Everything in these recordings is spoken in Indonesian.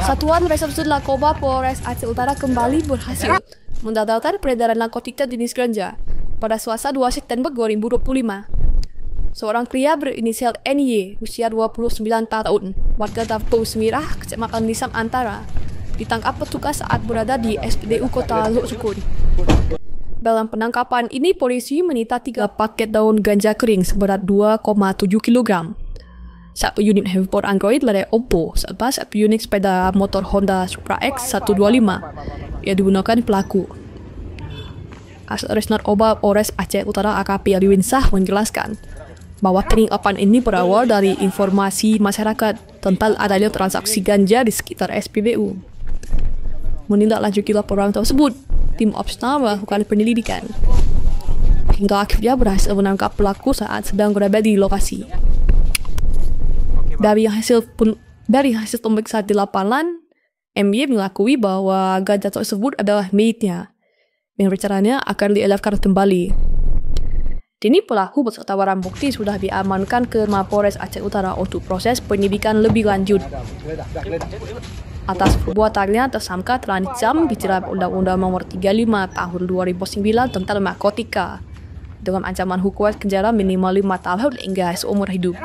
Satuan Reserse Narkoba Polres Aceh Utara kembali berhasil mendapatkan peredaran narkotika jenis ganja pada Selasa 2 September 2025. Seorang pria berinisial NY, usia 29 tahun, warga Dapur Semirah, Kecamatan Nisam Antara, ditangkap petugas saat berada di SPBU Kota Luk Sukun. Dalam penangkapan ini, polisi menyita 3 paket daun ganja kering seberat 2,7 kg, 1 unit handphone Android merek Oppo, serta 1 unit sepeda motor Honda Supra X 125 yang digunakan pelaku. Asal Narkoba Polres Aceh Utara AKP Aliwinsah menjelaskan bahwa penangkapan ini berawal dari informasi masyarakat tentang adanya transaksi ganja di sekitar SPBU. Menindaklanjuti laporan tersebut, tim Opsna melakukan penyelidikan hingga akhirnya berhasil menangkap pelaku saat sedang berada di lokasi. Dari hasil pemeriksaan di lapangan, MY mengakui bahwa ganja tersebut adalah miliknya dan rencananya akan dielafkan kembali. Kini pelaku beserta barang bukti sudah diamankan ke Mapolres Aceh Utara untuk proses penyidikan lebih lanjut. Atas perbuatannya, tersangka telah dicam dijerat Undang-Undang Nomor 35 Tahun 2009 tentang narkotika dengan ancaman hukuman penjara minimal 5 tahun hingga seumur hidup.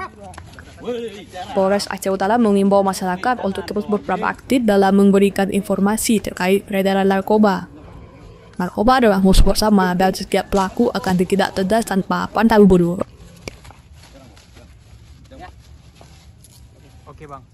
Polres Aceh Utara mengimbau masyarakat untuk terus berproaktif dalam memberikan informasi terkait peredaran narkoba. Narkoba adalah musuh bersama dan setiap pelaku akan ditindak tegas tanpa pandang bulu. Oke, Bang.